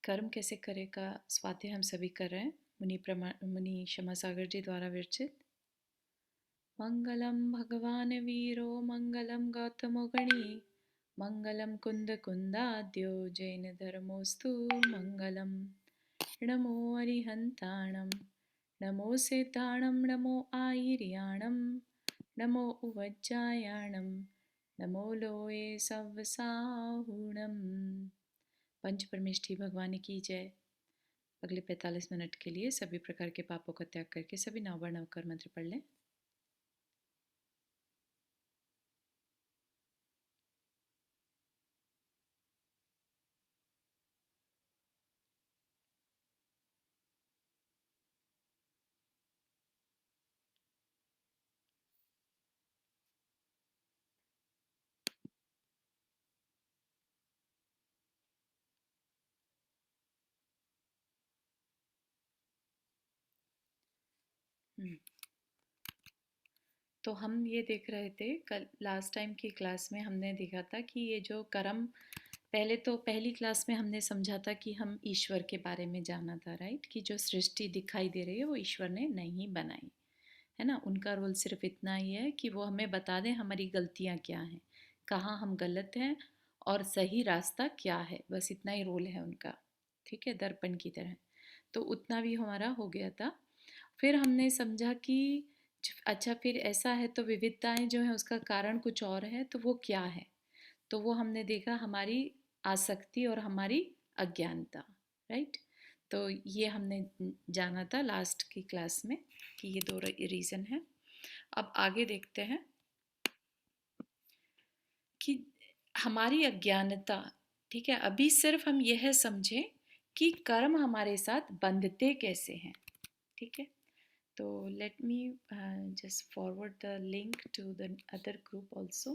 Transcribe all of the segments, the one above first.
कर्म कैसे करे का स्वाध्याय हम सभी कर रहे हैं। मुनि क्षमा सागर जी द्वारा विरचित। मंगलम भगवान वीरो मंगलम गौतमो गणी मंगलम कुंद कुंदाद्यो जैन धर्मोस्तु मंगलम। नमो अरिहंताणं नमो सेताणं नमो आयिर्याणं नमो उवज्जायाणं नमो लोये सव्वसाहुणम्। पंच परमेष्ठी भगवान की जय। अगले 45 मिनट के लिए सभी प्रकार के पापों का त्याग करके सभी नवबार नवकर मंत्र पढ़ लें। तो हम ये देख रहे थे कल लास्ट टाइम की क्लास में हमने देखा था कि ये जो कर्म, पहले तो पहली क्लास में हमने समझा था कि हम ईश्वर के बारे में जाना था, राइट, कि जो सृष्टि दिखाई दे रही है वो ईश्वर ने नहीं बनाई है ना। उनका रोल सिर्फ इतना ही है कि वो हमें बता दें हमारी गलतियाँ क्या हैं, कहाँ हम गलत हैं और सही रास्ता क्या है, बस इतना ही रोल है उनका। ठीक है, दर्पण की तरह। तो उतना भी हमारा हो गया था। फिर हमने समझा कि अच्छा, फिर ऐसा है तो विविधताएं जो है उसका कारण कुछ और है, तो वो क्या है। तो वो हमने देखा हमारी आसक्ति और हमारी अज्ञानता, राइट। तो ये हमने जाना था लास्ट की क्लास में कि ये दो रीज़न है। अब आगे देखते हैं कि हमारी अज्ञानता, ठीक है, अभी सिर्फ हम यह समझें कि कर्म हमारे साथ बंधते कैसे हैं। ठीक है, तो let me just forward the link to the other group also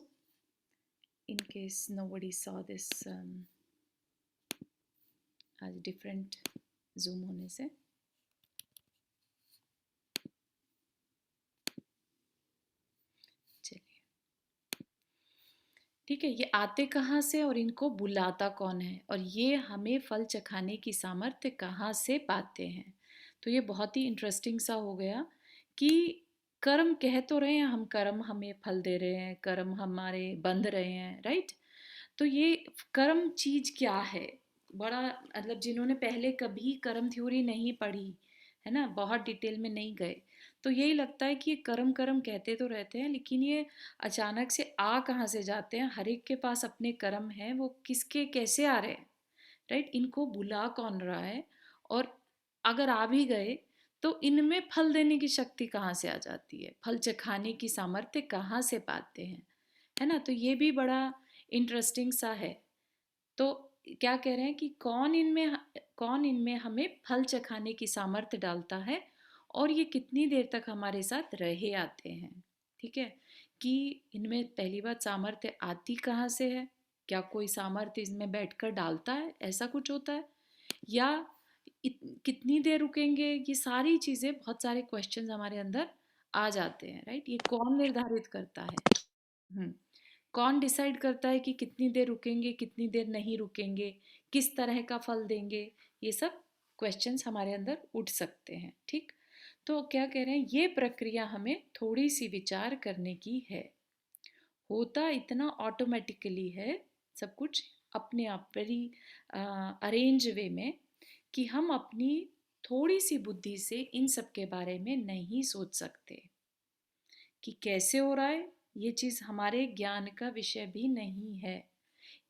in case nobody saw this आज different zoom होने से। चलिए, ठीक है, ये आते कहाँ से और इनको बुलाता कौन है और ये हमें फल चखाने की सामर्थ्य कहाँ से पाते हैं। तो ये बहुत ही इंटरेस्टिंग सा हो गया कि कर्म कह तो रहे हैं हम, कर्म हमें फल दे रहे हैं, कर्म हमारे बंध रहे हैं, राइट। तो ये कर्म चीज क्या है, बड़ा मतलब जिन्होंने पहले कभी कर्म थ्योरी नहीं पढ़ी है ना, बहुत डिटेल में नहीं गए, तो यही लगता है कि ये कर्म कर्म कहते तो रहते हैं, लेकिन ये अचानक से आ कहाँ से जाते हैं। हर एक के पास अपने कर्म हैं, वो किसके कैसे आ रहे हैं, राइट, इनको बुला कौन रहा है, और अगर आ भी गए तो इनमें फल देने की शक्ति कहाँ से आ जाती है, फल चखाने की सामर्थ्य कहाँ से पाते हैं, है ना। तो ये भी बड़ा इंटरेस्टिंग सा है। तो क्या कह रहे हैं कि कौन इनमें हमें फल चखाने की सामर्थ्य डालता है और ये कितनी देर तक हमारे साथ रहे आते हैं। ठीक है, कि इनमें पहली बात सामर्थ्य आती कहाँ से है, क्या कोई सामर्थ्य इसमें बैठकर डालता है, ऐसा कुछ होता है, या कितनी देर रुकेंगे, ये सारी चीज़ें, बहुत सारे क्वेश्चंस हमारे अंदर आ जाते हैं, राइट। ये कौन निर्धारित करता है, हम्म, कौन डिसाइड करता है कि कितनी देर रुकेंगे, कितनी देर नहीं रुकेंगे, किस तरह का फल देंगे, ये सब क्वेश्चंस हमारे अंदर उठ सकते हैं। ठीक, तो क्या कह रहे हैं, ये प्रक्रिया हमें थोड़ी सी विचार करने की है। होता इतना ऑटोमेटिकली है सब कुछ, अपने आप वेरी अरेंज वे में, कि हम अपनी थोड़ी सी बुद्धि से इन सब के बारे में नहीं सोच सकते कि कैसे हो रहा है। ये चीज़ हमारे ज्ञान का विषय भी नहीं है,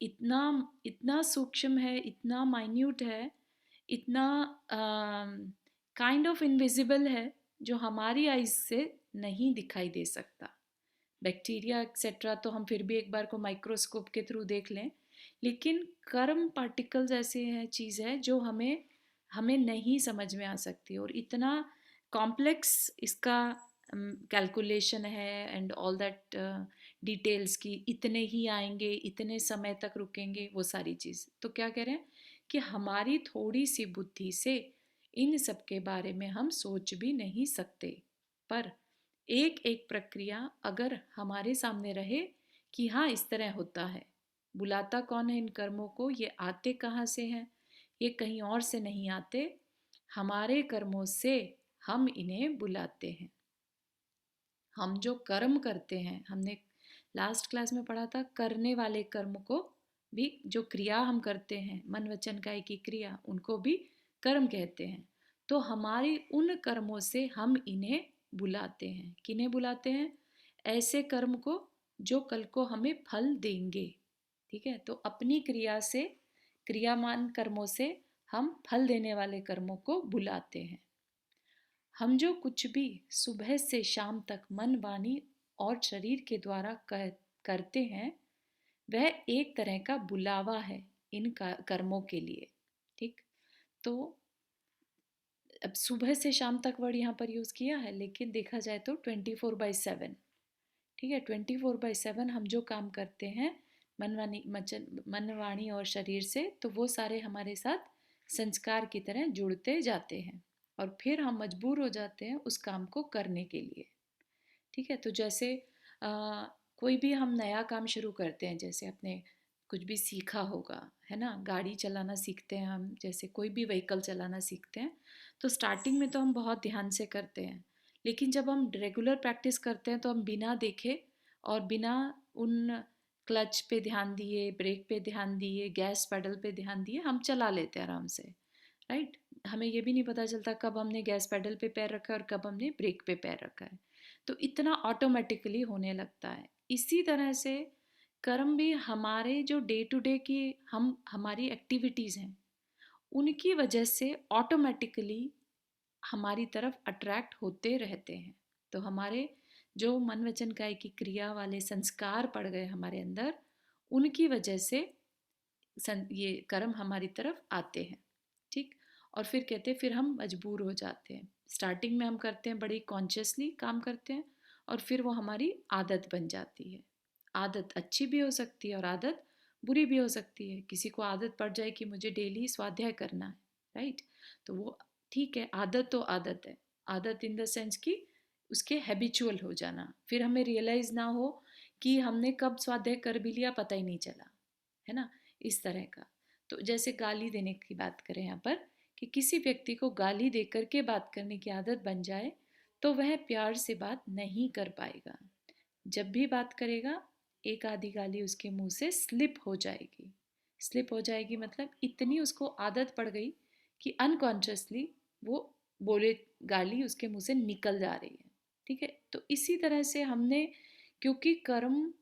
इतना इतना सूक्ष्म है, इतना माइन्यूट है, इतना काइंड ऑफ इनविजिबल है, जो हमारी आइज से नहीं दिखाई दे सकता। बैक्टीरिया एक्सेट्रा तो हम फिर भी एक बार को माइक्रोस्कोप के थ्रू देख लें, लेकिन कर्म पार्टिकल्स ऐसे हैं, चीज़ है जो हमें हमें नहीं समझ में आ सकती, और इतना कॉम्प्लेक्स इसका कैलकुलेशन है एंड ऑल दैट डिटेल्स की, इतने ही आएंगे, इतने समय तक रुकेंगे, वो सारी चीज़। तो क्या कह रहे हैं कि हमारी थोड़ी सी बुद्धि से इन सब के बारे में हम सोच भी नहीं सकते, पर एक एक प्रक्रिया अगर हमारे सामने रहे कि हाँ इस तरह होता है, बुलाता कौन है इन कर्मों को, ये आते कहाँ से हैं, ये कहीं और से नहीं आते, हमारे कर्मों से हम इन्हें बुलाते हैं। हम जो कर्म करते हैं, हमने लास्ट क्लास में पढ़ा था, करने वाले कर्म को भी, जो क्रिया हम करते हैं मन वचन काया की क्रिया, उनको भी कर्म कहते हैं। तो हमारी उन कर्मों से हम इन्हें बुलाते हैं। किन्हें बुलाते हैं? ऐसे कर्म को जो कल को हमें फल देंगे। ठीक है, तो अपनी क्रिया से, क्रियामान कर्मों से हम फल देने वाले कर्मों को बुलाते हैं। हम जो कुछ भी सुबह से शाम तक मन वाणी और शरीर के द्वारा करते हैं, वह एक तरह का बुलावा है इन कर्मों के लिए। ठीक, तो अब सुबह से शाम तक वर्ड यहाँ पर यूज़ किया है, लेकिन देखा जाए तो 24/7। ठीक है, 24/7 हम जो काम करते हैं मन वाणी और शरीर से, तो वो सारे हमारे साथ संस्कार की तरह जुड़ते जाते हैं और फिर हम मजबूर हो जाते हैं उस काम को करने के लिए। ठीक है, तो जैसे कोई भी हम नया काम शुरू करते हैं, जैसे आपने कुछ भी सीखा होगा, है ना, गाड़ी चलाना सीखते हैं हम, जैसे कोई भी व्हीकल चलाना सीखते हैं, तो स्टार्टिंग में तो हम बहुत ध्यान से करते हैं, लेकिन जब हम रेगुलर प्रैक्टिस करते हैं तो हम बिना देखे और बिना उन क्लच पे ध्यान दिए, ब्रेक पे ध्यान दिए, गैस पेडल पे ध्यान दिए, हम चला लेते हैं आराम से। राइट, हमें ये भी नहीं पता चलता कब हमने गैस पेडल पे पैर रखा है और कब हमने ब्रेक पे पैर रखा है। तो इतना ऑटोमेटिकली होने लगता है। इसी तरह से कर्म भी हमारे जो डे टू डे की हमारी एक्टिविटीज़ हैं, उनकी वजह से ऑटोमेटिकली हमारी तरफ अट्रैक्ट होते रहते हैं। तो हमारे जो मन वचन काया की क्रिया वाले संस्कार पड़ गए हमारे अंदर, उनकी वजह से ये कर्म हमारी तरफ आते हैं। ठीक, और फिर कहते हैं फिर हम मजबूर हो जाते हैं। स्टार्टिंग में हम करते हैं, बड़ी कॉन्शियसली काम करते हैं, और फिर वो हमारी आदत बन जाती है। आदत अच्छी भी हो सकती है और आदत बुरी भी हो सकती है। किसी को आदत पड़ जाए कि मुझे डेली स्वाध्याय करना है, राइट, तो वो ठीक है, आदत तो आदत है। आदत इन द सेंस कि उसके हैबिचुअल हो जाना, फिर हमें रियलाइज ना हो कि हमने कब स्वाध्याय कर भी लिया, पता ही नहीं चला, है ना, इस तरह का। तो जैसे गाली देने की बात करें यहाँ पर, कि किसी व्यक्ति को गाली दे करके बात करने की आदत बन जाए, तो वह प्यार से बात नहीं कर पाएगा। जब भी बात करेगा, एक आधी गाली उसके मुंह से स्लिप हो जाएगी। स्लिप हो जाएगी मतलब इतनी उसको आदत पड़ गई कि अनकॉन्शियसली वो बोले, गाली उसके मुंह से निकल जा रही है। ठीक है, तो इसी तरह से हमने, क्योंकि कर्म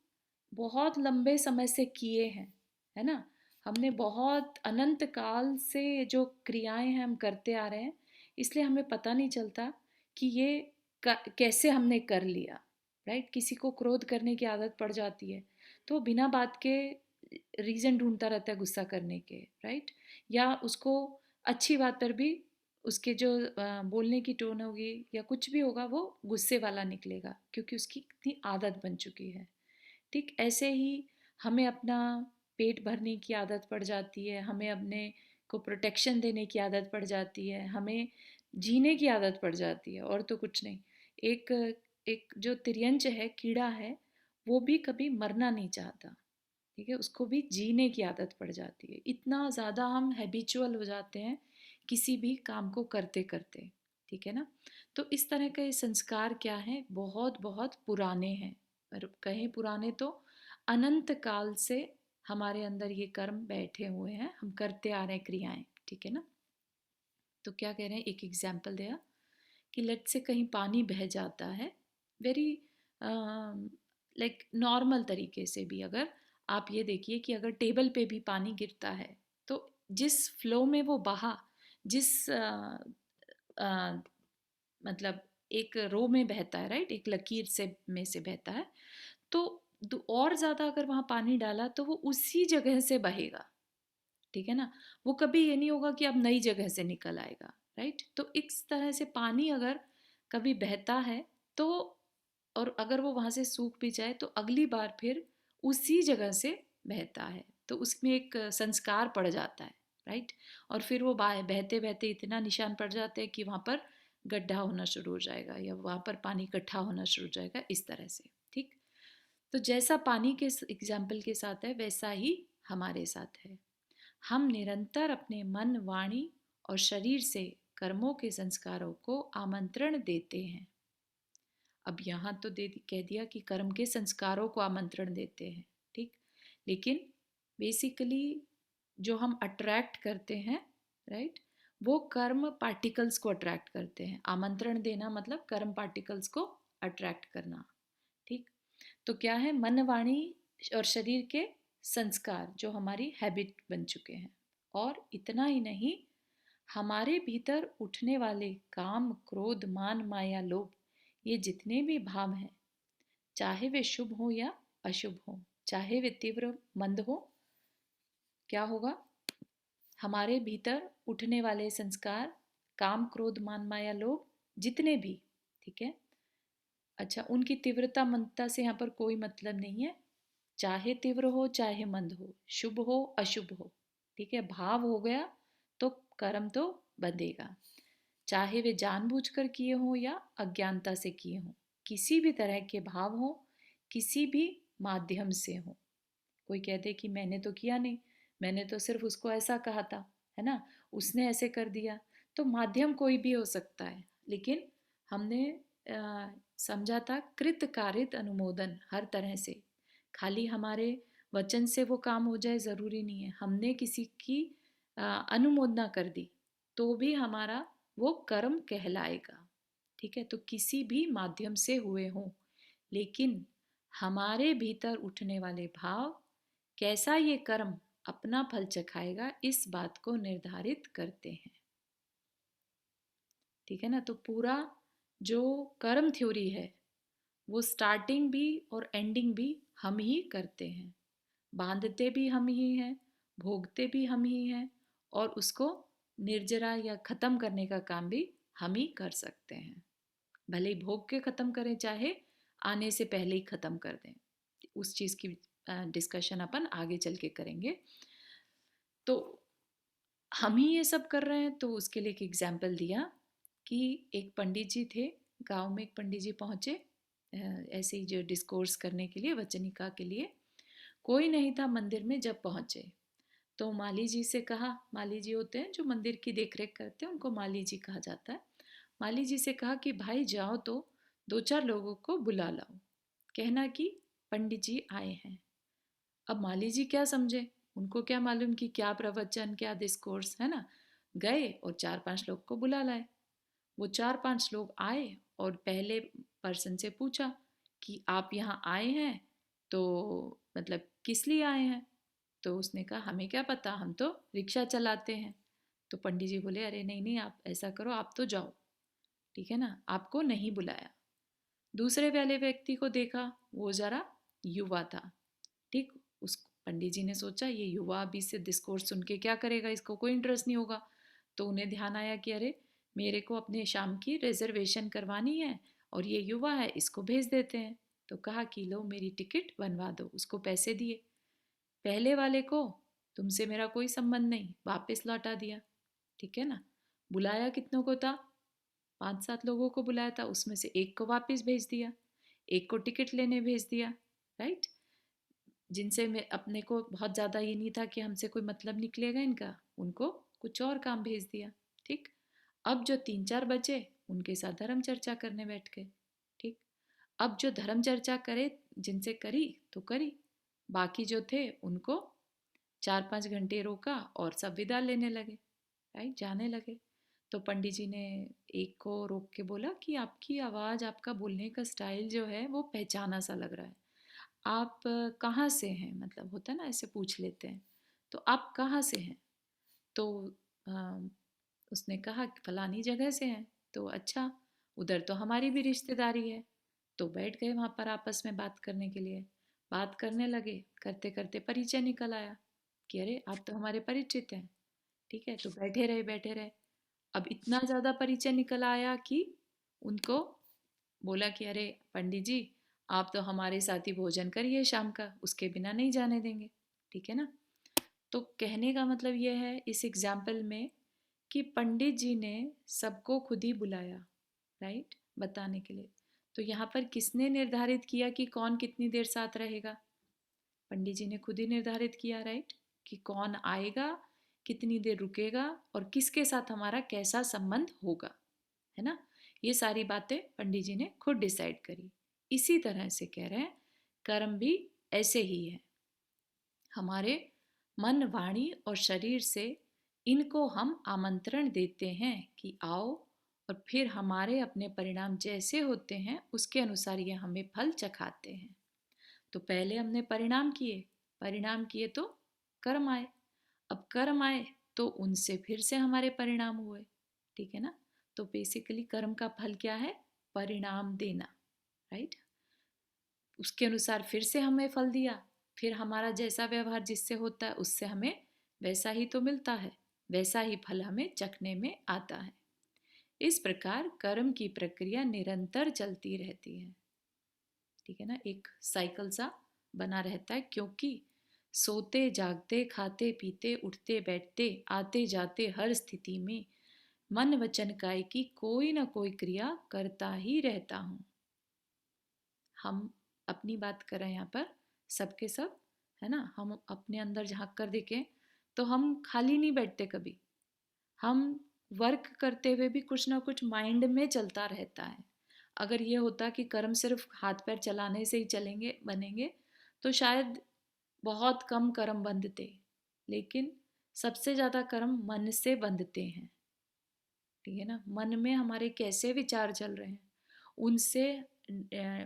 बहुत लंबे समय से किए हैं, है ना, हमने बहुत अनंत काल से जो क्रियाएं हैं हम करते आ रहे हैं, इसलिए हमें पता नहीं चलता कि ये कैसे हमने कर लिया। राइट, किसी को क्रोध करने की आदत पड़ जाती है, तो बिना बात के रीज़न ढूंढता रहता है गुस्सा करने के। राइट, या उसको अच्छी बात पर भी उसके जो बोलने की टोन होगी या कुछ भी होगा, वो गुस्से वाला निकलेगा, क्योंकि उसकी इतनी आदत बन चुकी है। ठीक, ऐसे ही हमें अपना पेट भरने की आदत पड़ जाती है, हमें अपने को प्रोटेक्शन देने की आदत पड़ जाती है, हमें जीने की आदत पड़ जाती है, और तो कुछ नहीं। एक एक जो तिर्यंच है, कीड़ा है, वो भी कभी मरना नहीं चाहता। ठीक है, उसको भी जीने की आदत पड़ जाती है। इतना ज़्यादा हम हैबिचुअल हो जाते हैं किसी भी काम को करते करते। ठीक है ना, तो इस तरह के संस्कार क्या हैं, बहुत बहुत पुराने हैं, और कहें पुराने तो अनंत काल से हमारे अंदर ये कर्म बैठे हुए हैं, हम करते आ रहे हैं क्रियाएं। ठीक है ना, तो क्या कह रहे हैं, एक एग्जाम्पल दिया कि लेट से कहीं पानी बह जाता है, वेरी लाइक नॉर्मल तरीके से भी, अगर आप ये देखिए कि अगर टेबल पे भी पानी गिरता है, तो जिस फ्लो में वो बहा, जिस मतलब एक रो में बहता है, राइट, एक लकीर से में से बहता है, तो और ज़्यादा अगर वहाँ पानी डाला तो वो उसी जगह से बहेगा। ठीक है ना, वो कभी ये नहीं होगा कि अब नई जगह से निकल आएगा। राइट, तो इस तरह से पानी अगर कभी बहता है, तो और अगर वो वहाँ से सूख भी जाए, तो अगली बार फिर उसी जगह से बहता है, तो उसमें एक संस्कार पड़ जाता है। राइट, और फिर वो बहते बहते इतना निशान पड़ जाते हैं कि वहाँ पर गड्ढा होना शुरू हो जाएगा, या वहाँ पर पानी इकट्ठा होना शुरू हो जाएगा, इस तरह से। ठीक, तो जैसा पानी के एग्जाम्पल के साथ है, वैसा ही हमारे साथ है। हम निरंतर अपने मन, वाणी और शरीर से कर्मों के संस्कारों को आमंत्रण देते हैं। अब यहाँ तो कह दिया कि कर्म के संस्कारों को आमंत्रण देते हैं, ठीक। लेकिन बेसिकली जो हम अट्रैक्ट करते हैं, राइट, वो कर्म पार्टिकल्स को अट्रैक्ट करते हैं। आमंत्रण देना मतलब कर्म पार्टिकल्स को अट्रैक्ट करना, ठीक। तो क्या है, मन, वाणी और शरीर के संस्कार जो हमारी हैबिट बन चुके हैं। और इतना ही नहीं, हमारे भीतर उठने वाले काम, क्रोध, मान, माया, लोभ, ये जितने भी भाव हैं, चाहे वे शुभ हो या अशुभ हो, चाहे वे तीव्र मंद हो, क्या होगा, हमारे भीतर उठने वाले संस्कार, काम, क्रोध, मान, माया, लोभ, जितने भी, ठीक है। अच्छा, उनकी तीव्रता मंदता से यहाँ पर कोई मतलब नहीं है। चाहे तीव्र हो चाहे मंद हो, शुभ हो अशुभ हो, ठीक है, भाव हो गया तो कर्म तो बंधेगा। चाहे वे जानबूझकर किए हों या अज्ञानता से किए हों, किसी भी तरह के भाव हो, किसी भी माध्यम से हो। कोई कह दे कि मैंने तो किया नहीं, मैंने तो सिर्फ उसको ऐसा कहा था, है ना, उसने ऐसे कर दिया। तो माध्यम कोई भी हो सकता है, लेकिन हमने समझा था कृत कारित अनुमोदन हर तरह से। खाली हमारे वचन से वो काम हो जाए ज़रूरी नहीं है। हमने किसी की अनुमोदना कर दी तो भी हमारा वो कर्म कहलाएगा, ठीक है। तो किसी भी माध्यम से हुए हों, लेकिन हमारे भीतर उठने वाले भाव, कैसा ये कर्म अपना फल चखाएगा, इस बात को निर्धारित करते हैं, ठीक है ना। तो पूरा जो कर्म थ्योरी है, वो स्टार्टिंग भी और एंडिंग भी हम ही करते हैं। बांधते भी हम ही हैं, भोगते भी हम ही हैं, और उसको निर्जरा या ख़त्म करने का काम भी हम ही कर सकते हैं। भले ही भोग के ख़त्म करें, चाहे आने से पहले ही ख़त्म कर दें। उस चीज़ की डिस्कशन अपन आगे चल के करेंगे। तो हम ही ये सब कर रहे हैं, तो उसके लिए एक एग्जाम्पल दिया कि एक पंडित जी थे, गांव में एक पंडित जी पहुँचे ऐसे ही जो डिस्कोर्स करने के लिए, वचनिका के लिए। कोई नहीं था मंदिर में जब पहुँचे, तो माली जी से कहा, माली जी होते हैं जो मंदिर की देखरेख करते हैं, उनको माली जी कहा जाता है। माली जी से कहा कि भाई जाओ तो दो चार लोगों को बुला लाओ, कहना कि पंडित जी आए हैं। अब माली जी क्या समझे, उनको क्या मालूम कि क्या प्रवचन, क्या डिस्कोर्स, है ना। गए और चार पांच लोग को बुला लाए। वो चार पांच लोग आए और पहले पर्सन से पूछा कि आप यहाँ आए हैं तो मतलब किस लिए आए हैं। तो उसने कहा हमें क्या पता, हम तो रिक्शा चलाते हैं। तो पंडित जी बोले अरे नहीं नहीं, आप ऐसा करो, आप तो जाओ, ठीक है ना, आपको नहीं बुलाया। दूसरे वाले व्यक्ति को देखा, वो जरा युवा था, ठीक। उस पंडित जी ने सोचा ये युवा अभी से डिस्कोर्स सुन के क्या करेगा, इसको कोई इंटरेस्ट नहीं होगा। तो उन्हें ध्यान आया कि अरे मेरे को अपने शाम की रिजर्वेशन करवानी है और ये युवा है, इसको भेज देते हैं। तो कहा कि लो मेरी टिकट बनवा दो, उसको पैसे दिए। पहले वाले को तुमसे मेरा कोई संबंध नहीं, वापस लौटा दिया, ठीक है ना। बुलाया कितनों को था, पांच सात लोगों को बुलाया था, उसमें से एक को वापस भेज दिया, एक को टिकट लेने भेज दिया, राइट। जिनसे मैं अपने को बहुत ज़्यादा ये नहीं था कि हमसे कोई मतलब निकलेगा इनका, उनको कुछ और काम भेज दिया, ठीक। अब जो तीन चार बचे उनके साथ धर्म चर्चा करने बैठ गए, ठीक। अब जो धर्म चर्चा करे, जिनसे करी तो करी, बाकी जो थे उनको चार पांच घंटे रोका और सब विदा लेने लगे, राइट, जाने लगे। तो पंडित जी ने एक को रोक के बोला कि आपकी आवाज़, आपका बोलने का स्टाइल जो है वो पहचाना सा लग रहा है। आप कहाँ से हैं, मतलब होता है ना ऐसे पूछ लेते हैं, तो आप कहाँ से हैं। तो अ, उसने कहा कि फलानी जगह से हैं। तो अच्छा, उधर तो हमारी भी रिश्तेदारी है। तो बैठ गए वहाँ पर आपस में बात करने के लिए। बात करने लगे, करते करते परिचय निकल आया कि अरे आप तो हमारे परिचित हैं, ठीक है। तो बैठे रहे बैठे रहे। अब इतना ज़्यादा परिचय निकल आया कि उनको बोला कि अरे पंडित जी, आप तो हमारे साथ ही भोजन करिए शाम का, उसके बिना नहीं जाने देंगे, ठीक है ना। तो कहने का मतलब यह है इस एग्जाम्पल में कि पंडित जी ने सबको खुद ही बुलाया, राइट, बताने के लिए। तो यहाँ पर किसने निर्धारित किया कि कौन कितनी देर साथ रहेगा? पंडित जी ने खुद ही निर्धारित किया, राइट, कि कौन आएगा कितनी देर रुकेगा और किसके साथ हमारा कैसा संबंध होगा, है ना। ये सारी बातें पंडित जी ने खुद डिसाइड करी। इसी तरह से कह रहे हैं कर्म भी ऐसे ही है। हमारे मन, वाणी और शरीर से इनको हम आमंत्रण देते हैं कि आओ, और फिर हमारे अपने परिणाम जैसे होते हैं उसके अनुसार ये हमें फल चखाते हैं। तो पहले हमने परिणाम किए तो कर्म आए, अब कर्म आए तो उनसे फिर से हमारे परिणाम हुए, ठीक है ना। तो बेसिकली कर्म का फल क्या है? परिणाम देना, राइट। उसके अनुसार फिर से हमें फल दिया, फिर हमारा जैसा व्यवहार जिससे होता है उससे हमें वैसा ही तो मिलता है, वैसा ही फल हमें चखने में आता है। इस प्रकार कर्म की प्रक्रिया निरंतर चलती रहती है, ठीक है ना, एक साइकिल सा बना रहता है, क्योंकि सोते जागते खाते पीते उठते बैठते आते जाते हर स्थिति में मन वचन काय की कोई ना कोई क्रिया करता ही रहता हूँ। हम अपनी बात करें यहाँ पर, सबके सब, है ना, हम अपने अंदर झांक कर देखें तो हम खाली नहीं बैठते कभी। हम वर्क करते हुए भी कुछ ना कुछ माइंड में चलता रहता है। अगर ये होता कि कर्म सिर्फ हाथ पैर चलाने से ही चलेंगे बनेंगे तो शायद बहुत कम कर्म बंधते, लेकिन सबसे ज़्यादा कर्म मन से बंधते हैं, ठीक है ना। मन में हमारे कैसे विचार चल रहे हैं उनसे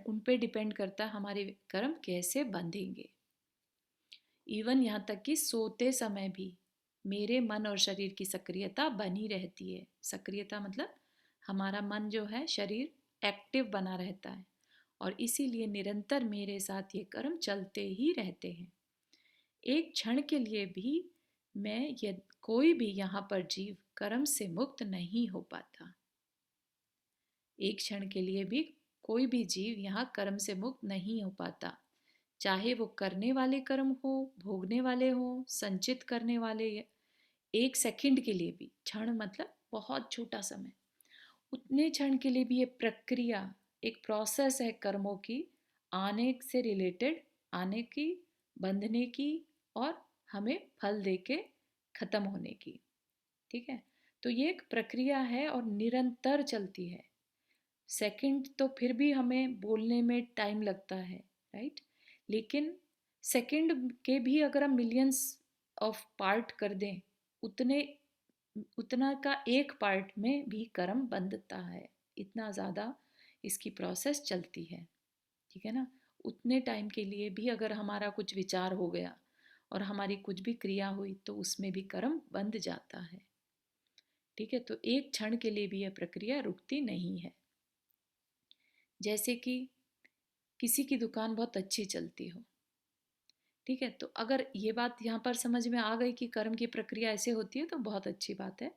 उन पे डिपेंड करता है हमारे कर्म कैसे बंधेंगे। इवन यहाँ तक कि सोते समय भी मेरे मन और शरीर की सक्रियता बनी रहती है। सक्रियता मतलब हमारा मन जो है, शरीर एक्टिव बना रहता है, और इसीलिए निरंतर मेरे साथ ये कर्म चलते ही रहते हैं। एक क्षण के लिए भी मैं यदि कोई भी यहाँ पर जीव कर्म से मुक्त नहीं हो पाता। एक क्षण के लिए भी कोई भी जीव यहाँ कर्म से मुक्त नहीं हो पाता, चाहे वो करने वाले कर्म हो, भोगने वाले हो, संचित करने वाले। एक सेकंड के लिए भी, क्षण मतलब बहुत छोटा समय, उतने क्षण के लिए भी ये प्रक्रिया, एक प्रोसेस है कर्मों की आने से रिलेटेड, आने की, बंधने की, और हमें फल दे के खत्म होने की, ठीक है। तो ये एक प्रक्रिया है और निरंतर चलती है। सेकंड तो फिर भी हमें बोलने में टाइम लगता है, राइट, लेकिन सेकंड के भी अगर हम मिलियंस ऑफ पार्ट कर दें, उतने उतना का एक पार्ट में भी कर्म बंधता है। इतना ज़्यादा इसकी प्रोसेस चलती है, ठीक है ना। उतने टाइम के लिए भी अगर हमारा कुछ विचार हो गया और हमारी कुछ भी क्रिया हुई तो उसमें भी कर्म बंध जाता है, ठीक है। तो एक क्षण के लिए भी यह प्रक्रिया रुकती नहीं है। जैसे कि किसी की दुकान बहुत अच्छी चलती हो, ठीक है, तो अगर ये बात यहाँ पर समझ में आ गई कि कर्म की प्रक्रिया ऐसे होती है तो बहुत अच्छी बात है।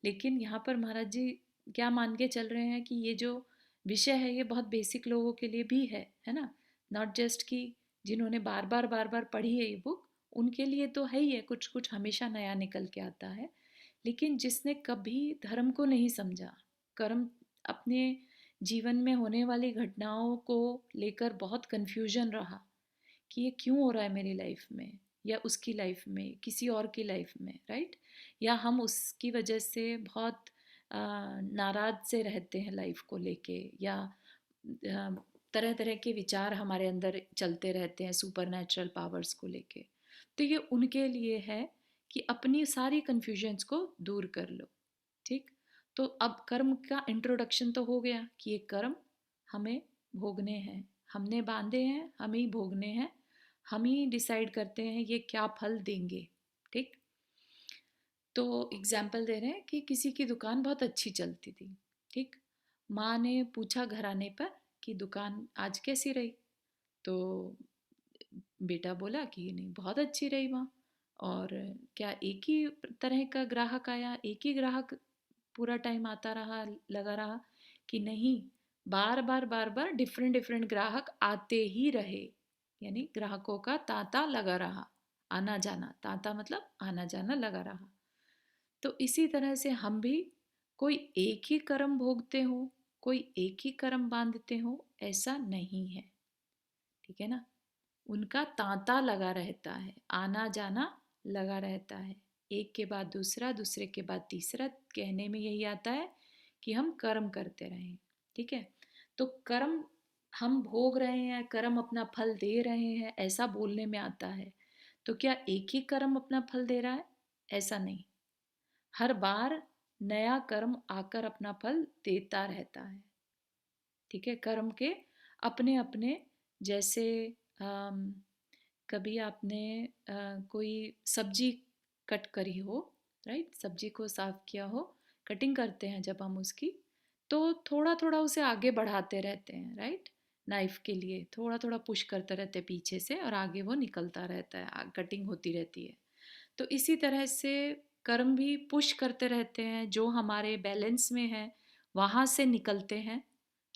लेकिन यहाँ पर महाराज जी क्या मान के चल रहे हैं कि ये जो विषय है ये बहुत बेसिक लोगों के लिए भी है ना। नॉट जस्ट कि जिन्होंने बार बार पढ़ी है ये बुक, उनके लिए तो है ही है, कुछ कुछ हमेशा नया निकल के आता है। लेकिन जिसने कभी धर्म को नहीं समझा, कर्म, अपने जीवन में होने वाली घटनाओं को लेकर बहुत कन्फ्यूजन रहा कि ये क्यों हो रहा है मेरी लाइफ में या उसकी लाइफ में, किसी और की लाइफ में, राइट, या हम उसकी वजह से बहुत नाराज से रहते हैं लाइफ को लेके, या तरह तरह के विचार हमारे अंदर चलते रहते हैं सुपर नेचुरल पावर्स को लेके। तो ये उनके लिए है कि अपनी सारी कन्फ्यूजन्स को दूर कर लो, ठीक। तो अब कर्म का इंट्रोडक्शन तो हो गया कि ये कर्म हमें भोगने हैं, हमने बांधे हैं, हमें ही भोगने हैं, हम ही डिसाइड करते हैं ये क्या फल देंगे, ठीक। तो एग्जाम्पल दे रहे हैं कि किसी की दुकान बहुत अच्छी चलती थी, ठीक। माँ ने पूछा घर आने पर कि दुकान आज कैसी रही, तो बेटा बोला कि नहीं बहुत अच्छी रही माँ। और क्या एक ही तरह का ग्राहक आया, एक ही ग्राहक पूरा टाइम आता रहा, लगा रहा, कि नहीं, बार बार डिफरेंट डिफरेंट ग्राहक आते ही रहे, यानी ग्राहकों का तांता लगा रहा, आना जाना, तांता मतलब आना जाना लगा रहा। तो इसी तरह से हम भी कोई एक ही कर्म भोगते हो, कोई एक ही कर्म बांधते हो, ऐसा नहीं है, ठीक है ना। उनका तांता लगा रहता है, आना जाना लगा रहता है, एक के बाद दूसरा, दूसरे के बाद तीसरा, कहने में यही आता है कि हम कर्म करते रहें। ठीक है, तो कर्म हम भोग रहे हैं, कर्म अपना फल दे रहे हैं, ऐसा बोलने में आता है। तो क्या एक ही कर्म अपना फल दे रहा है? ऐसा नहीं, हर बार नया कर्म आकर अपना फल देता रहता है। ठीक है, कर्म के अपने अपने, जैसे कभी आपने कोई सब्जी कट करी हो, राइट, सब्जी को साफ किया हो, कटिंग करते हैं जब हम उसकी, तो थोड़ा थोड़ा उसे आगे बढ़ाते रहते हैं, राइट, नाइफ के लिए थोड़ा थोड़ा पुश करते रहते हैं पीछे से, और आगे वो निकलता रहता है, कटिंग होती रहती है। तो इसी तरह से कर्म भी पुश करते रहते हैं, जो हमारे बैलेंस में है वहाँ से निकलते हैं,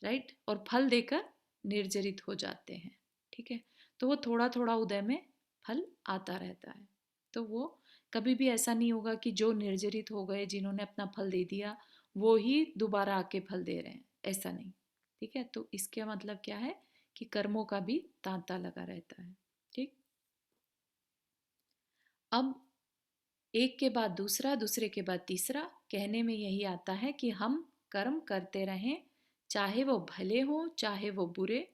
राइट, और फल देकर निर्जरित हो जाते हैं। ठीक है, तो वो थोड़ा थोड़ा उदय में फल आता रहता है। तो वो कभी भी ऐसा नहीं होगा कि जो निर्जरित हो गए, जिन्होंने अपना फल दे दिया, वो ही दोबारा आके फल दे रहे हैं, ऐसा नहीं। ठीक है, तो इसका मतलब क्या है कि कर्मों का भी तांता लगा रहता है। ठीक, अब एक के बाद दूसरा, दूसरे के बाद तीसरा, कहने में यही आता है कि हम कर्म करते रहें, चाहे वो भले हो, चाहे वो बुरे,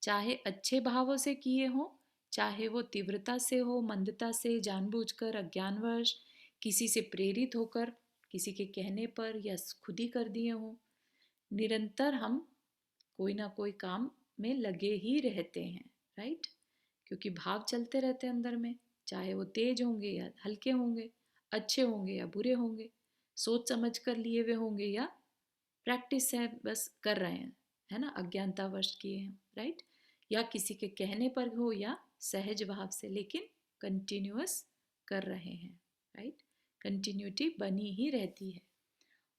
चाहे अच्छे भावों से किए हो, चाहे वो तीव्रता से हो, मंदता से, जानबूझकर, अज्ञानवश, किसी से प्रेरित होकर, किसी के कहने पर, या खुद ही कर दिए हो। निरंतर हम कोई ना कोई काम में लगे ही रहते हैं, राइट, क्योंकि भाव चलते रहते हैं अंदर में, चाहे वो तेज होंगे या हल्के होंगे, अच्छे होंगे या बुरे होंगे, सोच समझ कर लिए हुए होंगे या प्रैक्टिस है, बस कर रहे हैं, है ना, अज्ञानतावश किए हैं, राइट, या किसी के कहने पर हो या सहज भाव से, लेकिन कंटिन्यूअस कर रहे हैं, राइट, कंटिन्यूटी बनी ही रहती है।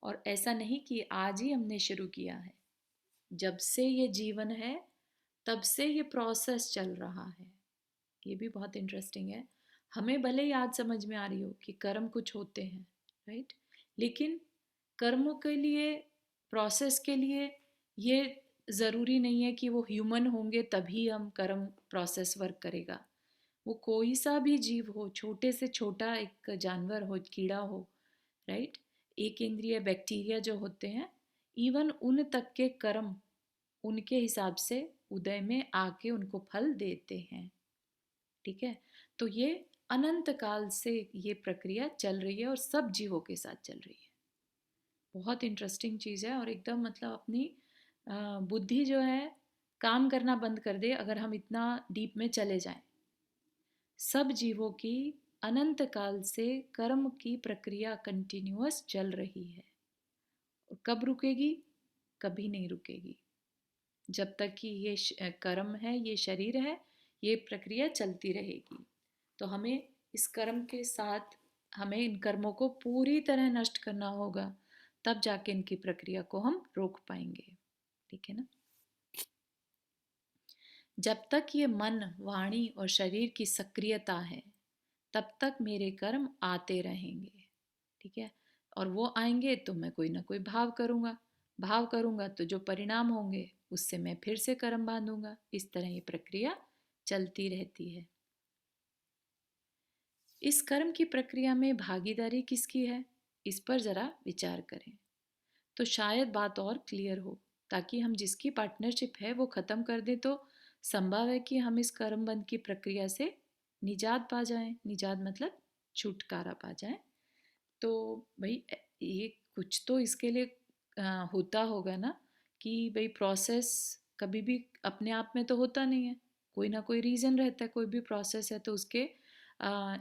और ऐसा नहीं कि आज ही हमने शुरू किया है, जब से ये जीवन है तब से ये प्रोसेस चल रहा है। ये भी बहुत इंटरेस्टिंग है। हमें भले ही आज समझ में आ रही हो कि कर्म कुछ होते हैं, राइट, लेकिन कर्मों के लिए, प्रोसेस के लिए, ये ज़रूरी नहीं है कि वो ह्यूमन होंगे तभी हम कर्म प्रोसेस वर्क करेगा। वो कोई सा भी जीव हो, छोटे से छोटा एक जानवर हो, कीड़ा हो, राइट, एक इंद्रिय बैक्टीरिया जो होते हैं, इवन उन तक के कर्म उनके हिसाब से उदय में आके उनको फल देते हैं। ठीक है, तो ये अनंत काल से ये प्रक्रिया चल रही है और सब जीवों के साथ चल रही है। बहुत इंटरेस्टिंग चीज़ है, और एकदम मतलब अपनी बुद्धि जो है काम करना बंद कर दे अगर हम इतना डीप में चले जाएं। सब जीवों की अनंत काल से कर्म की प्रक्रिया कंटिन्यूअस चल रही है, और कब रुकेगी? कभी नहीं रुकेगी। जब तक कि ये कर्म है, ये शरीर है, ये प्रक्रिया चलती रहेगी। तो हमें इस कर्म के साथ, हमें इन कर्मों को पूरी तरह नष्ट करना होगा, तब जाके इनकी प्रक्रिया को हम रोक पाएंगे। ठीक है ना? जब तक ये मन, वाणी और शरीर की सक्रियता है, तब तक मेरे कर्म आते रहेंगे। ठीक है, और वो आएंगे तो मैं कोई ना कोई भाव करूँगा, भाव करूँगा तो जो परिणाम होंगे उससे मैं फिर से कर्म बांधूंगा। इस तरह ये प्रक्रिया चलती रहती है। इस कर्म की प्रक्रिया में भागीदारी किसकी है, इस पर ज़रा विचार करें, तो शायद बात और क्लियर हो, ताकि हम जिसकी पार्टनरशिप है वो ख़त्म कर दें, तो संभव है कि हम इस कर्म बंध की प्रक्रिया से निजात पा जाएं। निजात मतलब छुटकारा पा जाएं। तो भाई ये कुछ तो इसके लिए होता होगा ना, कि भाई प्रोसेस कभी भी अपने आप में तो होता नहीं है, कोई ना कोई रीज़न रहता है। कोई भी प्रोसेस है तो उसके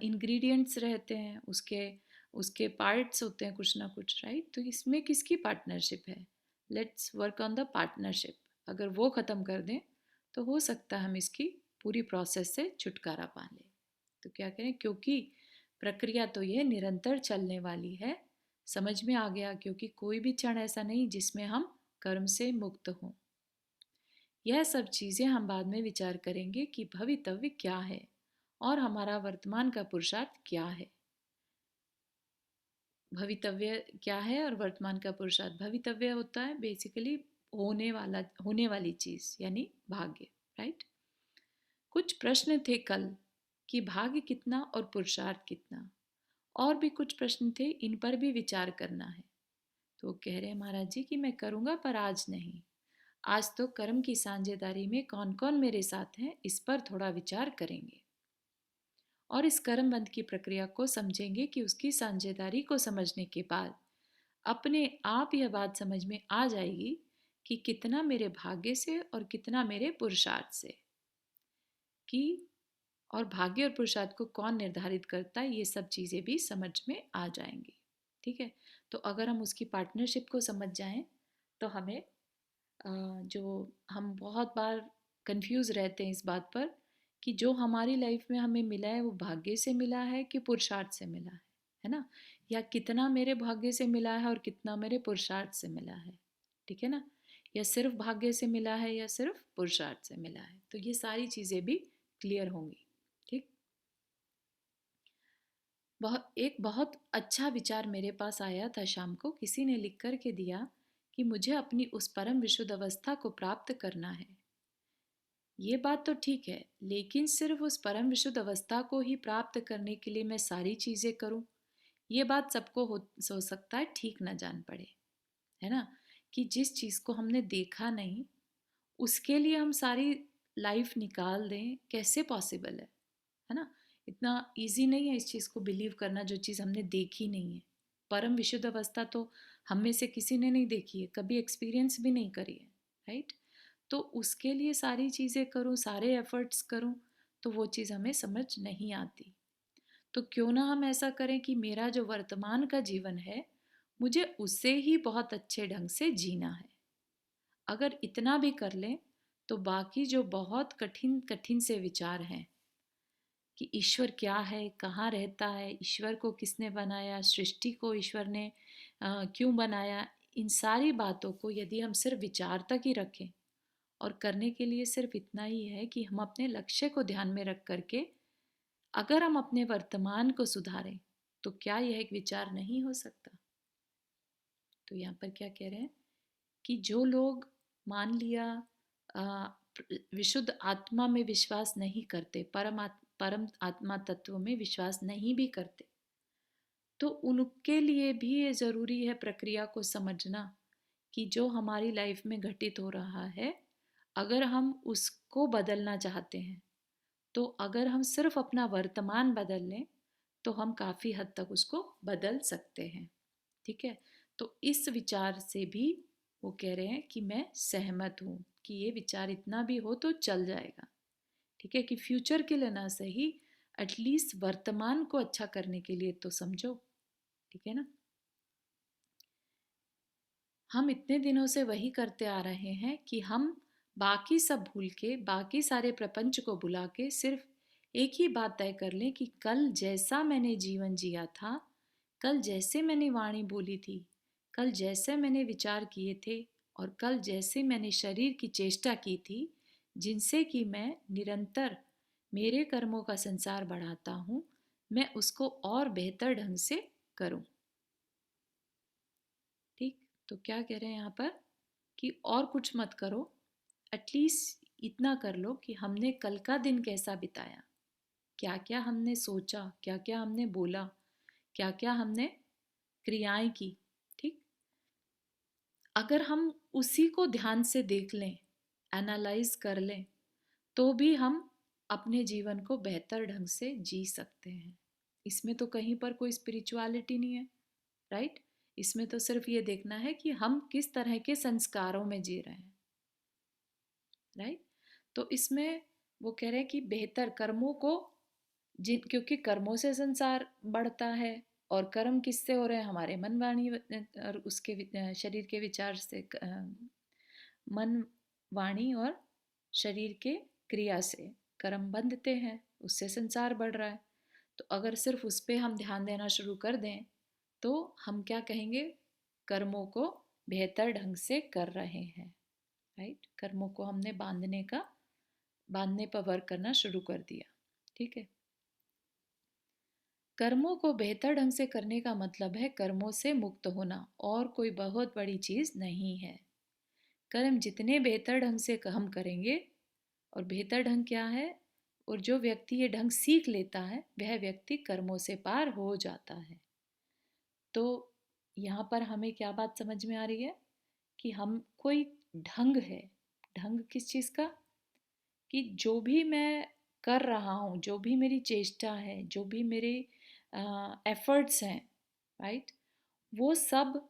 इंग्रेडिएंट्स रहते हैं, उसके उसके पार्ट्स होते हैं कुछ ना कुछ, राइट। तो इसमें किसकी पार्टनरशिप है? Let's work on the partnership. अगर वो ख़त्म कर दें तो हो सकता है हम इसकी पूरी प्रोसेस से छुटकारा पा लें। तो क्या करें, क्योंकि प्रक्रिया तो ये निरंतर चलने वाली है। समझ में आ गया? क्योंकि कोई भी क्षण ऐसा नहीं जिसमें हम कर्म से मुक्त हों। यह सब चीज़ें हम बाद में विचार करेंगे कि भवितव्य क्या है और हमारा वर्तमान का पुरुषार्थ क्या है। भवितव्य क्या है और वर्तमान का पुरुषार्थ? भवितव्य होता है बेसिकली होने वाली चीज़, यानी भाग्य, राइट। कुछ प्रश्न थे कल कि भाग्य कितना और पुरुषार्थ कितना, और भी कुछ प्रश्न थे, इन पर भी विचार करना है। तो कह रहे हैं महाराज जी कि मैं करूँगा पर आज नहीं। आज तो कर्म की साझेदारी में कौन कौन मेरे साथ हैं इस पर थोड़ा विचार करेंगे और इस कर्म बंध की प्रक्रिया को समझेंगे कि उसकी साझेदारी को समझने के बाद अपने आप यह बात समझ में आ जाएगी कि कितना मेरे भाग्य से और कितना मेरे पुरुषार्थ से, कि और भाग्य और पुरुषार्थ को कौन निर्धारित करता है, ये सब चीज़ें भी समझ में आ जाएंगी। ठीक है। तो अगर हम उसकी पार्टनरशिप को समझ जाएं तो हमें जो हम बहुत बार कंफ्यूज रहते हैं इस बात पर कि जो हमारी लाइफ में हमें मिला है वो भाग्य से मिला है कि पुरुषार्थ से मिला है ना, या कितना मेरे भाग्य से मिला है और कितना मेरे पुरुषार्थ से मिला है। ठीक है ना, या सिर्फ भाग्य से मिला है या सिर्फ पुरुषार्थ से मिला है। तो ये सारी चीज़ें भी क्लियर होंगी। ठीक। बहुत अच्छा विचार मेरे पास आया था शाम को, किसी ने लिख कर के दिया कि मुझे अपनी उस परम विशुद्ध अवस्था को प्राप्त करना है। ये बात तो ठीक है, लेकिन सिर्फ उस परम विशुद्ध अवस्था को ही प्राप्त करने के लिए मैं सारी चीजें करूं, ये बात सबको हो सकता है ठीक ना जान पड़े, है ना। कि जिस चीज को हमने देखा नहीं उसके लिए हम सारी लाइफ निकाल दें, कैसे पॉसिबल है ना। इतना इजी नहीं है इस चीज को बिलीव करना जो चीज हमने देखी नहीं है। परम विशुद्ध अवस्था तो हम में से किसी ने नहीं देखी है, कभी एक्सपीरियंस भी नहीं करी है, राइट। तो उसके लिए सारी चीज़ें करूँ, सारे एफर्ट्स करूँ, तो वो चीज़ हमें समझ नहीं आती। तो क्यों ना हम ऐसा करें कि मेरा जो वर्तमान का जीवन है मुझे उसे ही बहुत अच्छे ढंग से जीना है। अगर इतना भी कर लें तो बाकी जो बहुत कठिन कठिन से विचार हैं कि ईश्वर क्या है, कहाँ रहता है, ईश्वर को किसने बनाया, सृष्टि को ईश्वर ने क्यों बनाया, इन सारी बातों को यदि हम सिर्फ विचार तक ही रखें और करने के लिए सिर्फ इतना ही है कि हम अपने लक्ष्य को ध्यान में रख करके अगर हम अपने वर्तमान को सुधारें तो क्या यह एक विचार नहीं हो सकता। तो यहाँ पर क्या कह रहे हैं कि जो लोग मान लिया आ, विशुद्ध आत्मा में विश्वास नहीं करते, परम आत्मा तत्व में विश्वास नहीं भी करते, तो उनके लिए भी ये ज़रूरी है प्रक्रिया को समझना कि जो हमारी लाइफ में घटित हो रहा है अगर हम उसको बदलना चाहते हैं तो अगर हम सिर्फ अपना वर्तमान बदल लें तो हम काफ़ी हद तक उसको बदल सकते हैं। ठीक है। तो इस विचार से भी वो कह रहे हैं कि मैं सहमत हूँ कि ये विचार इतना भी हो तो चल जाएगा। ठीक है, कि फ्यूचर के लिए ना सही, एटलीस्ट वर्तमान को अच्छा करने के लिए तो समझो। ठीक है ना। हम इतने दिनों से वही करते आ रहे हैं कि हम बाकी सब भूल के, बाकी सारे प्रपंच को बुला के सिर्फ एक ही बात तय कर लें कि कल जैसा मैंने जीवन जिया था, कल जैसे मैंने वाणी बोली थी, कल जैसे मैंने विचार किए थे और कल जैसे मैंने शरीर की चेष्टा की थी, जिनसे कि मैं निरंतर मेरे कर्मों का संसार बढ़ाता हूँ, मैं उसको और बेहतर ढंग से करूँ। ठीक। तो क्या कह रहे हैं यहाँ पर कि और कुछ मत करो, एटलीस्ट इतना कर लो कि हमने कल का दिन कैसा बिताया, क्या क्या हमने सोचा, क्या क्या हमने बोला, क्या क्या हमने क्रियाएं की। ठीक। अगर हम उसी को ध्यान से देख लें, एनालाइज कर लें, तो भी हम अपने जीवन को बेहतर ढंग से जी सकते हैं। इसमें तो कहीं पर कोई स्पिरिचुअलिटी नहीं है, राइट। इसमें तो सिर्फ ये देखना है कि हम किस तरह के संस्कारों में जी रहे हैं, राइट। तो इसमें वो कह रहे हैं कि बेहतर कर्मों को, जिन क्योंकि कर्मों से संसार बढ़ता है और कर्म किससे हो रहे हैं, हमारे मन वाणी और उसके शरीर के विचार से, मन वाणी और शरीर के क्रिया से कर्म बंधते हैं, उससे संसार बढ़ रहा है। तो अगर सिर्फ उस पर हम ध्यान देना शुरू कर दें तो हम क्या कहेंगे, कर्मों को बेहतर ढंग से कर रहे हैं, राइट। कर्मों को हमने बांधने पर वर्क करना शुरू कर दिया। ठीक है। कर्मों को बेहतर ढंग से करने का मतलब है कर्मों से मुक्त होना, और कोई बहुत बड़ी चीज नहीं है। कर्म जितने बेहतर ढंग से हम करेंगे, और बेहतर ढंग क्या है, और जो व्यक्ति ये ढंग सीख लेता है वह व्यक्ति कर्मों से पार हो जाता है। तो यहाँ पर हमें क्या बात समझ में आ रही है कि हम कोई ढंग है, ढंग किस चीज़ का, कि जो भी मैं कर रहा हूँ, जो भी मेरी चेष्टा है, जो भी मेरे एफर्ट्स हैं, राइट, वो सब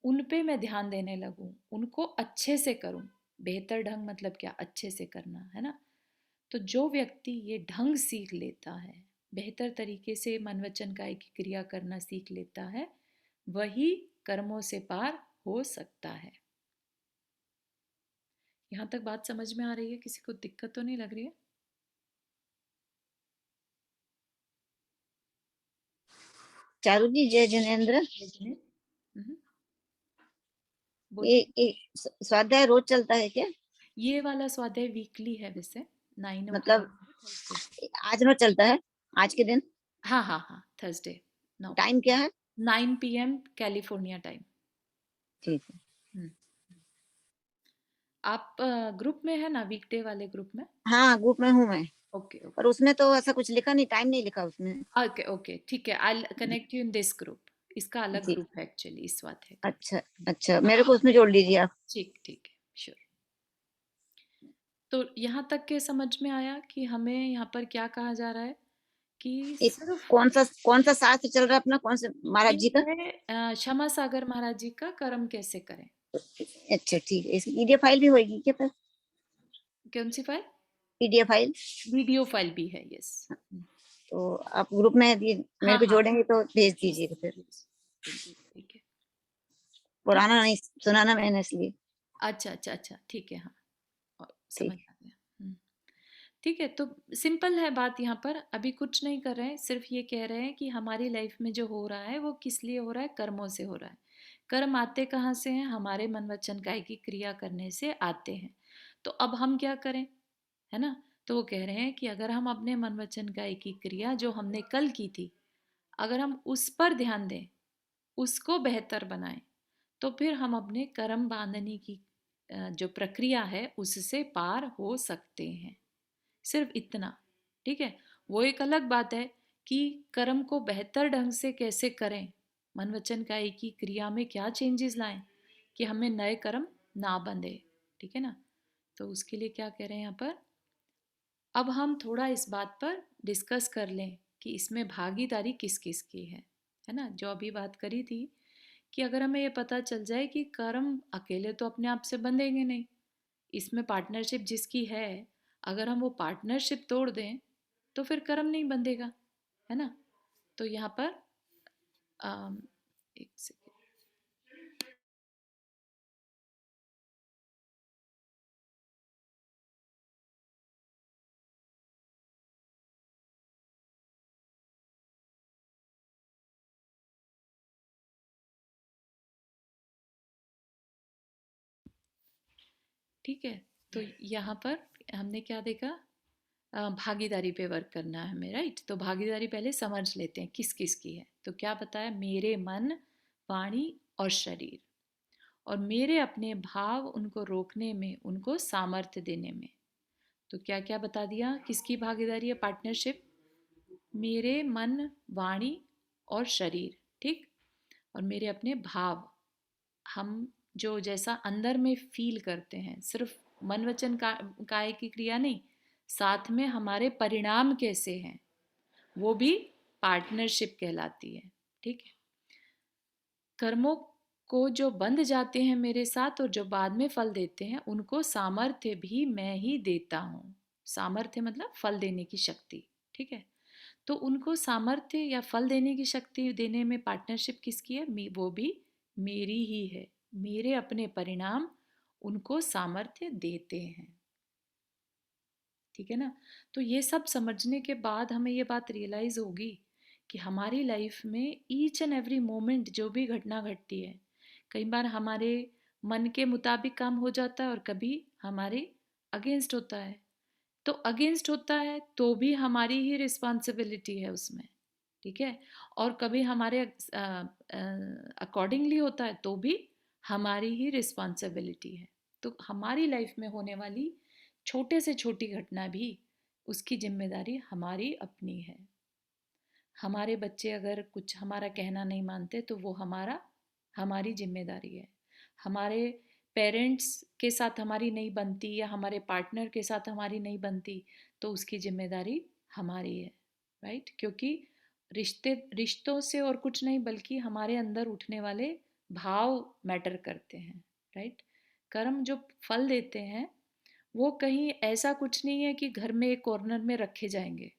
उन पे मैं ध्यान देने लगूं, उनको अच्छे से करूं। बेहतर ढंग मतलब क्या, अच्छे से करना है ना। तो जो व्यक्ति ये ढंग सीख लेता है, बेहतर तरीके से मन वचन काया की क्रिया करना सीख लेता है, वही कर्मों से पार हो सकता है। यहाँ तक बात समझ में आ रही है? किसी को दिक्कत तो नहीं लग रही है? चारू जी, जय जिनेन्द्र। हम्म, ये, बोलिए। ये स्वाध्याय रोज चलता है क्या? ये वाला स्वाध्याय वीकली है वैसे, 9 o'clock मतलब थर्सडे। आज रोज चलता है, आज के दिन? हाँ हाँ हाँ, थर्सडे 9 टाइम क्या है? 9 PM कैलिफोर्निया टाइम। ठीक है। हम्म। आप ग्रुप में है ना, वीकडे वाले ग्रुप में? हाँ, ग्रुप में हूँ मैं। ओके पर ओके उसमें तो ऐसा कुछ लिखा नहीं, टाइम नहीं लिखा उसमें। ओके ओके, ठीक है, I connect you in this group. इसका अलग जी। ग्रुप है एक्चुअली इस स्वाध्याय का। अच्छा अच्छा, मेरे को उसमें जोड़ लीजिए आप। ठीक ठीक है, श्योर। तो यहाँ तक के समझ में आया कि हमें यहाँ पर क्या कहा जा रहा है, कि एक सिर्फ कौन सा शास्त्र चल रहा है अपना, कौन से महाराज ये जी का? है क्षमा सागर महाराज जी का कर्म कैसे करें। अच्छा ठीक है, इसकी पीडीएफ फाइल भी होगी क्या फिर? कौन सी file? PDF file. Video file भी है, यस। तो आप ग्रुप में यदि मेरे हाँ को हाँ, जोड़ेंगे तो भेज यस दीजिएगा फिर। यस, ठीक है। ठीक। पुराना नहीं सुना ना मैंने, इसलिए। अच्छा अच्छा अच्छा, ठीक है, हाँ, और समझ ठीक। आ गया। ठीक है, तो सिंपल है बात। यहाँ पर अभी कुछ नहीं कर रहे हैं, सिर्फ ये कह रहे हैं कि हमारी लाइफ में जो हो रहा है वो किस लिए हो रहा है, कर्मों से हो रहा है। कर्म आते कहाँ से हैं? हमारे मन वचन काया की क्रिया करने से आते हैं। तो अब हम क्या करें, है ना। तो वो कह रहे हैं कि अगर हम अपने मन वचन काया की क्रिया जो हमने कल की थी, अगर हम उस पर ध्यान दें, उसको बेहतर बनाएं, तो फिर हम अपने कर्म बांधने की जो प्रक्रिया है उससे पार हो सकते हैं। सिर्फ इतना, ठीक है। वो एक अलग बात है कि कर्म को बेहतर ढंग से कैसे करें, मन वचन काया की क्रिया में क्या चेंजेस लाएं कि हमें नए कर्म ना बंधे, ठीक है ना। तो उसके लिए क्या कह रहे हैं यहाँ पर, अब हम थोड़ा इस बात पर डिस्कस कर लें कि इसमें भागीदारी किस किस की है ना। जो अभी बात करी थी कि अगर हमें ये पता चल जाए कि कर्म अकेले तो अपने आप से बंधेंगे नहीं, इसमें पार्टनरशिप जिसकी है, अगर हम वो पार्टनरशिप तोड़ दें तो फिर कर्म नहीं बंधेगा, है ना। तो यहाँ पर अम, एक सेकेंड, ठीक है। तो यहाँ पर हमने क्या देखा, भागीदारी पे वर्क करना है हमें, राइट। तो भागीदारी पहले समझ लेते हैं किस किस की है। तो क्या बताया, मेरे मन, वाणी और शरीर, और मेरे अपने भाव उनको रोकने में, उनको सामर्थ्य देने में। तो क्या क्या बता दिया, किसकी भागीदारी है, पार्टनरशिप, मेरे मन, वाणी और शरीर, ठीक। और मेरे अपने भाव, हम जो जैसा अंदर में फील करते हैं, सिर्फ मन वचन काय की क्रिया नहीं, साथ में हमारे परिणाम कैसे हैं, वो भी पार्टनरशिप कहलाती है, ठीक है। कर्मों को जो बंध जाते हैं मेरे साथ और जो बाद में फल देते हैं, उनको सामर्थ्य भी मैं ही देता हूँ। सामर्थ्य मतलब फल देने की शक्ति, ठीक है। तो उनको सामर्थ्य या फल देने की शक्ति देने में पार्टनरशिप किसकी है, वो भी मेरी ही है। मेरे अपने परिणाम उनको सामर्थ्य देते हैं, ठीक है ना। तो ये सब समझने के बाद हमें ये बात रियलाइज होगी कि हमारी लाइफ में ईच एंड एवरी मोमेंट जो भी घटना घटती है, कई बार हमारे मन के मुताबिक काम हो जाता है और कभी हमारे अगेंस्ट होता है। तो अगेंस्ट होता है तो भी हमारी ही रिस्पॉन्सिबिलिटी है उसमें, ठीक है। और कभी हमारे अकॉर्डिंगली होता है तो भी हमारी ही रिस्पॉन्सिबिलिटी है। तो हमारी लाइफ में होने वाली छोटे से छोटी घटना भी उसकी जिम्मेदारी हमारी अपनी है। हमारे बच्चे अगर कुछ हमारा कहना नहीं मानते तो वो हमारी जिम्मेदारी है। हमारे पेरेंट्स के साथ हमारी नहीं बनती या हमारे पार्टनर के साथ हमारी नहीं बनती तो उसकी जिम्मेदारी हमारी है, राइट? क्योंकि रिश्तों से और कुछ नहीं बल्कि हमारे अंदर उठने वाले भाव मैटर करते हैं, राइट? कर्म जो फल देते हैं वो कहीं ऐसा कुछ नहीं है कि घर में एक कॉर्नर में रखे जाएंगे,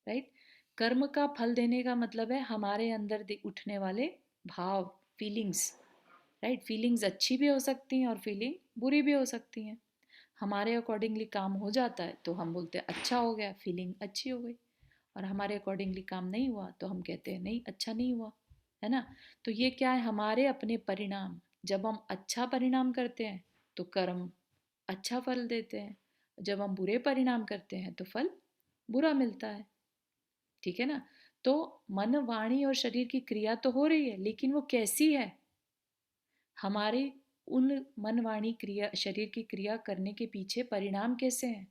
राइट? कर्म का फल देने का मतलब है हमारे अंदर उठने वाले भाव, फीलिंग्स, राइट? फीलिंग्स अच्छी भी हो सकती हैं और फीलिंग बुरी भी हो सकती हैं। हमारे अकॉर्डिंगली काम हो जाता है तो हम बोलते हैं अच्छा हो गया, फीलिंग अच्छी हो गई। और हमारे अकॉर्डिंगली काम नहीं हुआ तो हम कहते हैं नहीं, अच्छा नहीं हुआ, है ना? तो ये क्या है, हमारे अपने परिणाम। जब हम अच्छा परिणाम करते हैं तो कर्म अच्छा फल देते हैं, जब हम बुरे परिणाम करते हैं तो फल बुरा मिलता है, ठीक है ना? तो मन, वाणी और शरीर की क्रिया तो हो रही है, लेकिन वो कैसी है? हमारे उन मन, वाणी, क्रिया, शरीर की क्रिया करने के पीछे परिणाम कैसे हैं,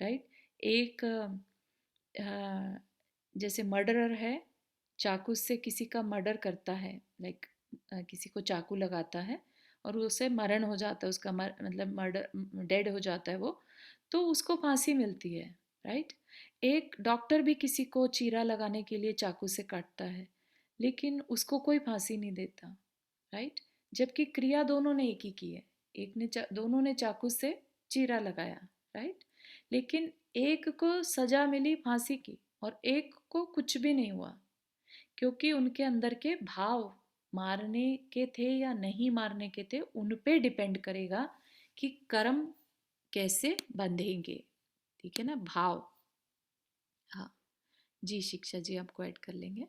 राइट? एक जैसे मर्डरर है, चाकू से किसी का मर्डर करता है, लाइक किसी को चाकू लगाता है और उसे मरण हो जाता है, उसका मतलब मर्डर, डेड हो जाता है वो, तो उसको फांसी मिलती है, राइट? एक डॉक्टर भी किसी को चीरा लगाने के लिए चाकू से काटता है, लेकिन उसको कोई फांसी नहीं देता, राइट? जबकि क्रिया दोनों ने एक ही की है, दोनों ने चाकू से चीरा लगाया, राइट? लेकिन एक को सजा मिली फांसी की और एक को कुछ भी नहीं हुआ, क्योंकि उनके अंदर के भाव मारने के थे या नहीं मारने के थे, उन पे डिपेंड करेगा कि कर्म कैसे बंधेंगे, ठीक है ना? भाव। हाँ जी, शिक्षा जी आपको ऐड कर लेंगे,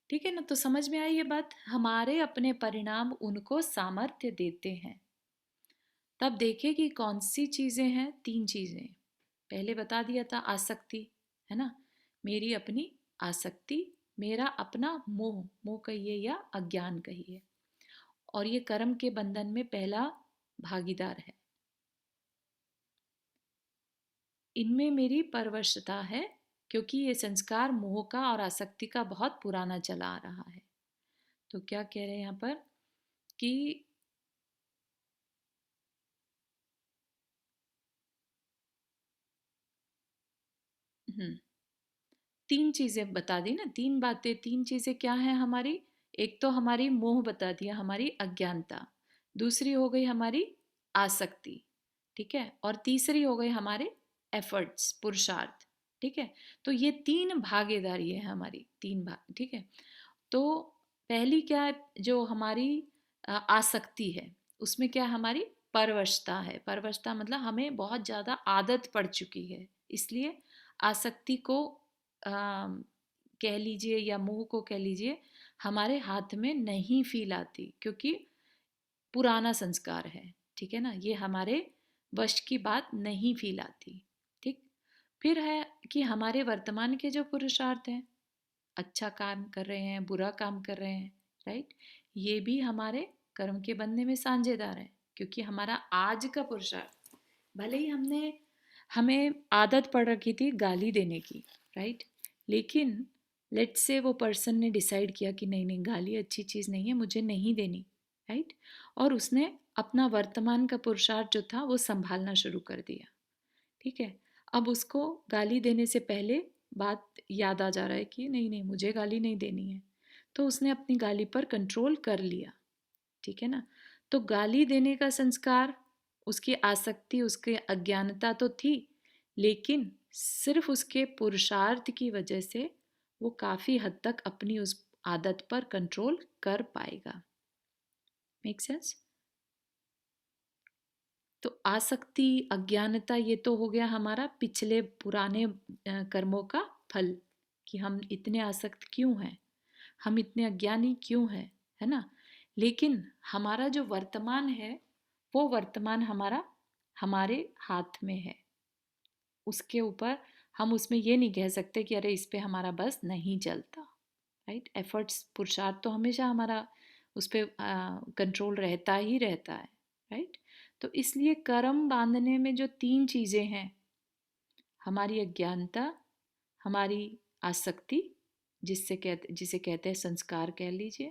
ठीक है ना? तो समझ में आई ये बात, हमारे अपने परिणाम उनको सामर्थ्य देते हैं। तब देखे कि कौन सी चीजें हैं, तीन चीजें पहले बता दिया था, आसक्ति, है ना? मेरी अपनी आसक्ति, मेरा अपना मोह, मोह कहिए या अज्ञान कहिए, और ये कर्म के बंधन में पहला भागीदार है। इनमें मेरी परवशता है, क्योंकि ये संस्कार मोह का और आसक्ति का बहुत पुराना चला आ रहा है। तो क्या कह रहे हैं यहाँ पर कि तीन चीजें बता दी ना, तीन बातें, तीन चीजें क्या है हमारी? एक तो हमारी मोह बता दिया, हमारी अज्ञानता। दूसरी हो गई हमारी आसक्ति, ठीक है? और तीसरी हो गई हमारे एफर्ट्स, पुरुषार्थ, ठीक है? तो ये तीन भागीदारी है हमारी, तीन भाग, ठीक है? तो पहली क्या है, जो हमारी आसक्ति है, उसमें क्या हमारी परवशता है। परवशता मतलब हमें बहुत ज़्यादा आदत पड़ चुकी है, इसलिए आसक्ति को कह लीजिए या मोह को कह लीजिए, हमारे हाथ में नहीं फील आती, क्योंकि पुराना संस्कार है, ठीक है ना? ये हमारे वश की बात नहीं फील आती, ठीक? फिर है कि हमारे वर्तमान के जो पुरुषार्थ हैं, अच्छा काम कर रहे हैं, बुरा काम कर रहे हैं, राइट? ये भी हमारे कर्म के बनने में साझेदार है, क्योंकि हमारा आज का पुरुषार्थ, भले ही हमें आदत पड़ रखी थी गाली देने की, राइट? लेकिन लेट्स से वो पर्सन ने डिसाइड किया कि नहीं नहीं, गाली अच्छी चीज़ नहीं है, मुझे नहीं देनी, राइट? और उसने अपना वर्तमान का पुरुषार्थ जो था वो संभालना शुरू कर दिया, ठीक है? अब उसको गाली देने से पहले बात याद आ जा रहा है कि नहीं नहीं, मुझे गाली नहीं देनी है, तो उसने अपनी गाली पर कंट्रोल कर लिया, ठीक है ना? तो गाली देने का संस्कार, उसकी आसक्ति, उसकी अज्ञानता तो थी, लेकिन सिर्फ उसके पुरुषार्थ की वजह से वो काफ़ी हद तक अपनी उस आदत पर कंट्रोल कर पाएगा। Make sense? तो आसक्ति, अज्ञानता, ये तो हो गया हमारा पिछले पुराने कर्मों का फल, कि हम इतने आसक्त क्यों हैं, हम इतने अज्ञानी क्यों हैं, है ना? लेकिन हमारा जो वर्तमान है, वो वर्तमान हमारा हमारे हाथ में है। उसके ऊपर हम उसमें ये नहीं कह सकते कि अरे इस पे हमारा बस नहीं चलता, राइट? एफर्ट्स, पुरुषार्थ तो हमेशा हमारा उस पर कंट्रोल रहता ही रहता है, राइट? तो इसलिए कर्म बांधने में जो तीन चीज़ें हैं, हमारी अज्ञानता, हमारी आसक्ति, जिसे कहते हैं संस्कार कह लीजिए,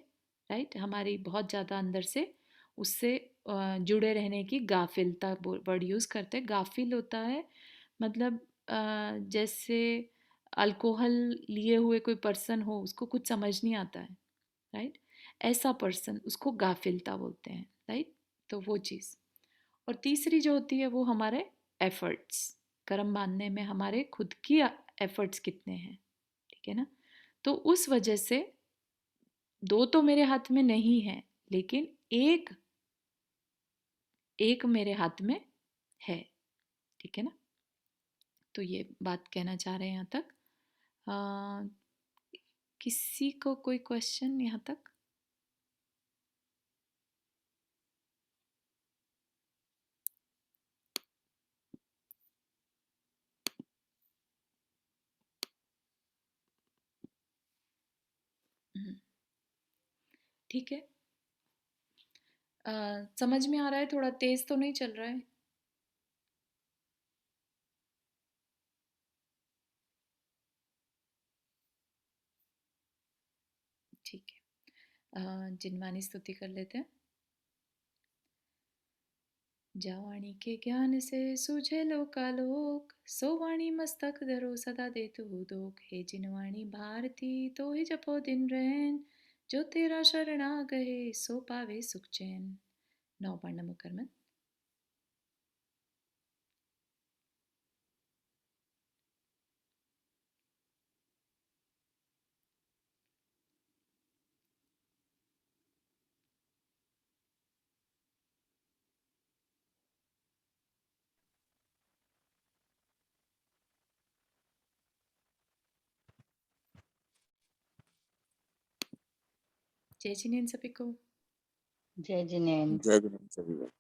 राइट, हमारी बहुत ज़्यादा अंदर से उससे जुड़े रहने की गाफिलता वर्ड यूज़ करते हैं। गाफिल होता है मतलब जैसे अल्कोहल लिए हुए कोई पर्सन हो, उसको कुछ समझ नहीं आता है, राइट, ऐसा पर्सन, उसको गाफिलता बोलते हैं, राइट। तो वो चीज़। और तीसरी जो होती है वो हमारे एफर्ट्स, कर्म बांधने में हमारे खुद की एफर्ट्स कितने हैं, ठीक है ना। तो उस वजह से दो तो मेरे हाथ में नहीं है, लेकिन एक एक मेरे हाथ में है, ठीक है ना। तो ये बात कहना चाह रहे हैं यहाँ तक। आ, किसी को कोई क्वेश्चन यहाँ तक? हम्म, ठीक है। समझ में आ रहा है? थोड़ा तेज तो नहीं चल रहा है? ठीक है। जिनवानी स्तुति कर लेते हैं। जावाणी के ज्ञान से सूझे लोकालोक, सो वाणी मस्तक धरो सदा देतु दोख। हे जिनवाणी भारती तो ही जपो दिन रैन, जो तेरा शरणा गए सो पावे सुख चैन। नौवर्ण मुकरमत। जय जिनेन्द्र सभी को। जय जिनेन्द्र। जय गुरु सभी को।